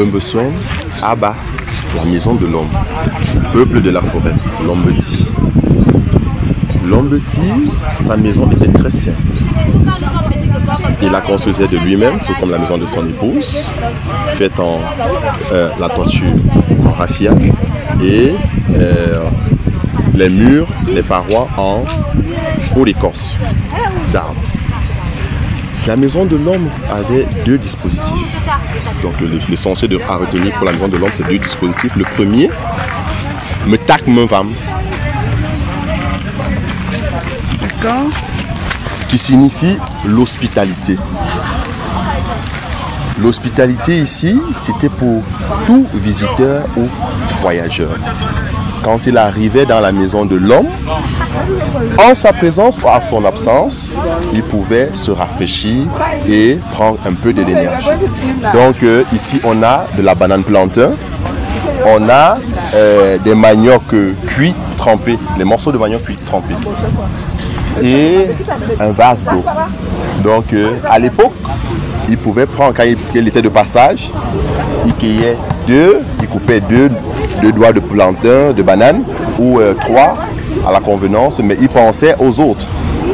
Mbembesoen, Abba, la maison de l'homme, peuple de la forêt, Lombeti. Lombeti, sa maison était très simple. Il la construisait de lui-même, tout comme la maison de son épouse, faite en la toiture en raffia et les murs, les parois en faux d'écorce d'arbre. La maison de l'homme avait deux dispositifs. Donc l'essentiel à retenir pour la maison de l'homme, c'est deux dispositifs. Le premier, Metak Mevam, qui signifie l'hospitalité. L'hospitalité ici, c'était pour tout visiteur ou voyageur. Quand il arrivait dans la maison de l'homme, en sa présence ou en son absence, il pouvait se rafraîchir et prendre un peu de l'énergie. Donc ici, on a de la banane plantain, on a des maniocs cuits, trempés, les morceaux de manioc cuits, trempés, et un vase d'eau. Donc à l'époque, il pouvait prendre, quand il était de passage, il cueillait il coupait deux doigts de plantain, de banane, ou trois à la convenance, mais il pensait aux autres.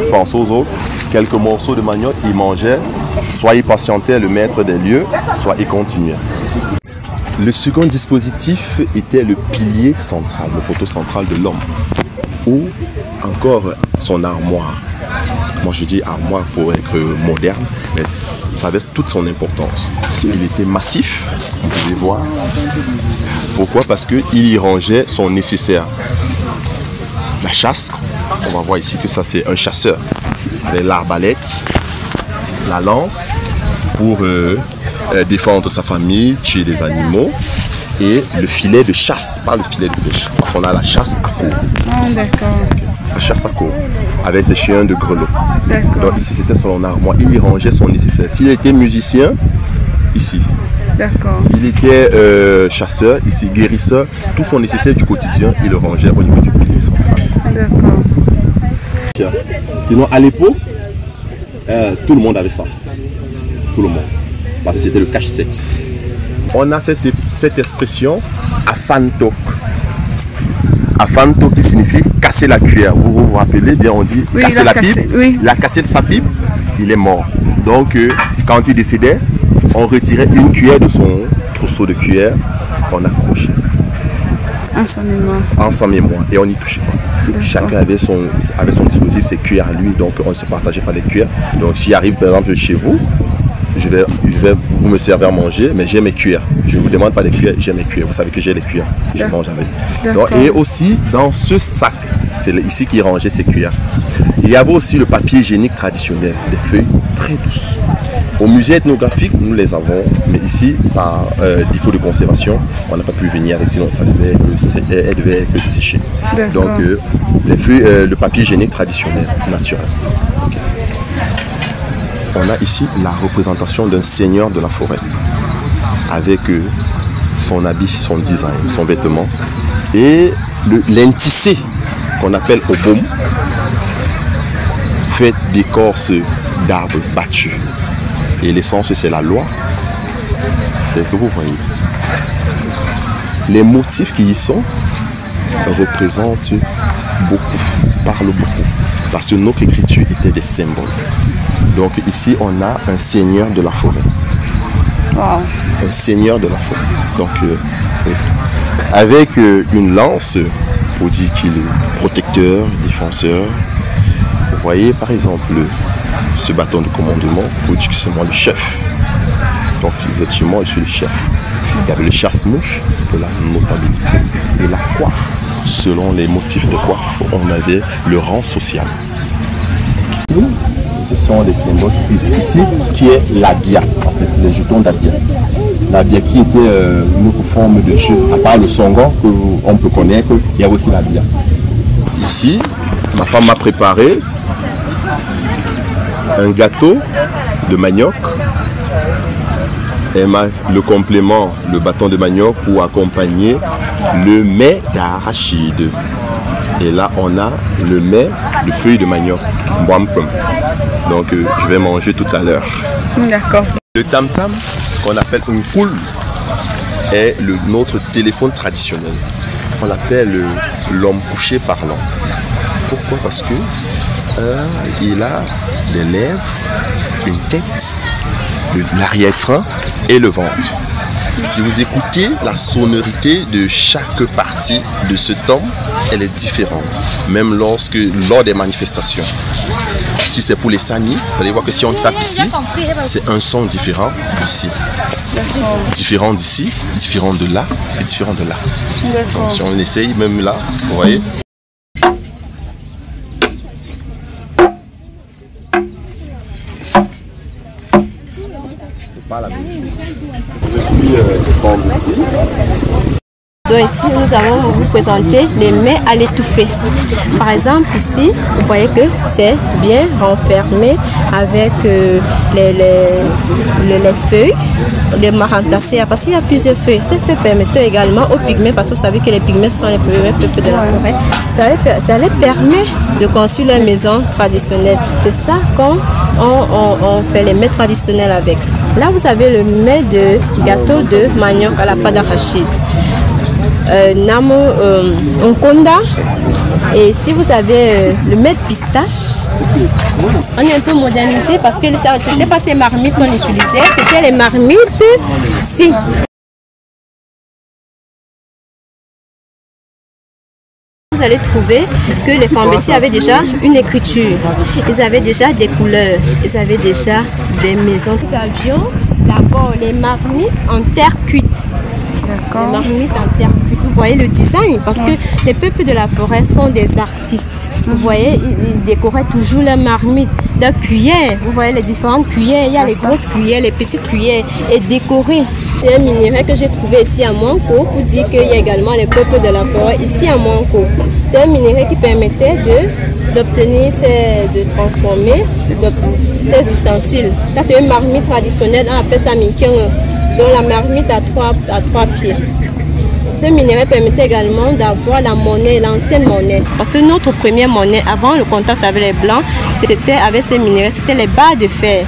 Il pensait aux autres. Quelques morceaux de manioc, il mangeait, soit il patientait le maître des lieux, soit il continuait. Le second dispositif était le pilier central, le poteau central de l'homme, ou encore son armoire. Moi je dis armoire pour être moderne, mais ça avait toute son importance. Il était massif, vous pouvez voir. Pourquoi? Parce qu'il y rangeait son nécessaire. La chasse, on va voir ici que ça c'est un chasseur. L'arbalète, la lance pour défendre sa famille, tuer des animaux, et le filet de chasse, pas le filet de pêche. On a la chasse à court. Ah, d'accord. La chasse à court, avec ses chiens de grelot. Donc ici c'était son armoire, il y rangeait son nécessaire. S'il était musicien, ici. D'accord. S'il était chasseur, ici, guérisseur, tout son nécessaire du quotidien, il le rangeait au niveau du pilier central. D'accord. Sinon à l'époque, tout le monde avait ça. Tout le monde. Parce que c'était le cache-sexe. On a cette expression afantok. Afantok qui signifie casser la cuillère. Vous vous rappelez bien, on dit oui, casser la pipe. Oui. Il a cassé de sa pipe, il est mort. Donc quand il décédait, on retirait une cuillère de son trousseau de cuillère, on accrochait. En sa mémoire. Et on n'y touchait pas. Chacun avait son dispositif, ses cuillères à lui, donc on ne se partageait pas les cuillères. Donc s'il arrive par exemple chez vous, je vais vous me servir à manger, mais j'ai mes cuillères. Je ne vous demande pas des cuillères, j'ai mes cuillères. Vous savez que j'ai les cuillères. Je mange avec. Donc, et aussi dans ce sac, c'est ici qu'il rangeait ses cuillères. Il y avait aussi le papier hygiénique traditionnel, des feuilles très douces. Au musée ethnographique, nous les avons, mais ici, par défaut de conservation, on n'a pas pu venir avec, sinon elle devait être desséchée. Donc, les feuilles, le papier hygiénique traditionnel, naturel. Okay. On a ici la représentation d'un seigneur de la forêt, avec son habit, son design, son vêtement, et l'intissé qu'on appelle obom, fait d'écorce d'arbres battus. Et l'essence, c'est la loi. C'est ce que vous voyez. Les motifs qui y sont représentent beaucoup, parlent beaucoup. Parce que notre écriture était des symboles. Donc ici, on a un seigneur de la forêt. Wow. Un seigneur de la forêt. Donc, avec une lance, pour dire qu'il est protecteur, défenseur. Vous voyez, par exemple, ce bâton de commandement, pour dire que c'est moi le chef. Donc, effectivement, je suis le chef. Il y avait le chasse-mouche pour la notabilité et la coiffe. Selon les motifs de coiffe, on avait le rang social. Ce sont les symboles ici qui est l'abia, en fait, les jetons d'abia. L'abia qui était une autre forme de jeu, à part le songon qu'on peut connaître, il y a aussi l'abia. Ici, ma femme m'a préparé un gâteau de manioc. Elle m'a le complément, le bâton de manioc pour accompagner le mets d'arachide. Et là, on a le mets de feuilles de manioc, mwampum. Donc, je vais manger tout à l'heure. D'accord. Le tam-tam, qu'on appelle une poule, est notre téléphone traditionnel. On l'appelle l'homme couché parlant. Pourquoi? Parce que il a des lèvres, une tête, l'arrière-train et le ventre. Si vous écoutez la sonorité de chaque partie de cet homme, elle est différente, même lors des manifestations. Si c'est pour les Sani, vous allez voir que si on tape ici, c'est un son différent d'ici. Différent d'ici, différent de là et différent de là. Donc si on essaye, même là, vous voyez. C'est pas la même chose. Donc ici, nous allons vous présenter les mets à l'étouffée. Par exemple, ici, vous voyez que c'est bien renfermé avec les feuilles, les marantacées, parce qu'il y a plusieurs feuilles. Ces feuilles permettent également aux pygmées, parce que vous savez que les pygmées sont les premiers peuples de la forêt, ça les permet de construire leur maison traditionnelle. C'est ça qu'on fait les mets traditionnels avec. Là, vous avez le mets de gâteau de manioc à la pâte d'arachide. Namo Nkonda, et si vous avez le mets de pistache, on est un peu modernisé parce que ce n'était pas ces marmites qu'on utilisait, c'était les marmites si. Vous allez trouver que les Fambeti avaient déjà une écriture, ils avaient déjà des couleurs, ils avaient déjà des maisons. Nous avions d'abord les marmites en terre cuite. Les marmites en terre cuite. Vous voyez le design, parce que les peuples de la forêt sont des artistes. Vous voyez, ils décoraient toujours leurs marmites, leurs cuillères. Vous voyez les différentes cuillères. Il y a les grosses cuillères, les petites cuillères, et décorées. C'est un minerai que j'ai trouvé ici à Manko pour dire qu'il y a également les peuples de la forêt ici à Manko. C'est un minerai qui permettait d'obtenir, de transformer des ustensiles. Ça, c'est une marmite traditionnelle, on appelle ça mikiang, dont la marmite à trois pieds. Ce minerai permettait également d'avoir la monnaie, l'ancienne monnaie. Parce que notre première monnaie, avant le contact avec les Blancs, c'était avec ce minerai, c'était les barres de fer.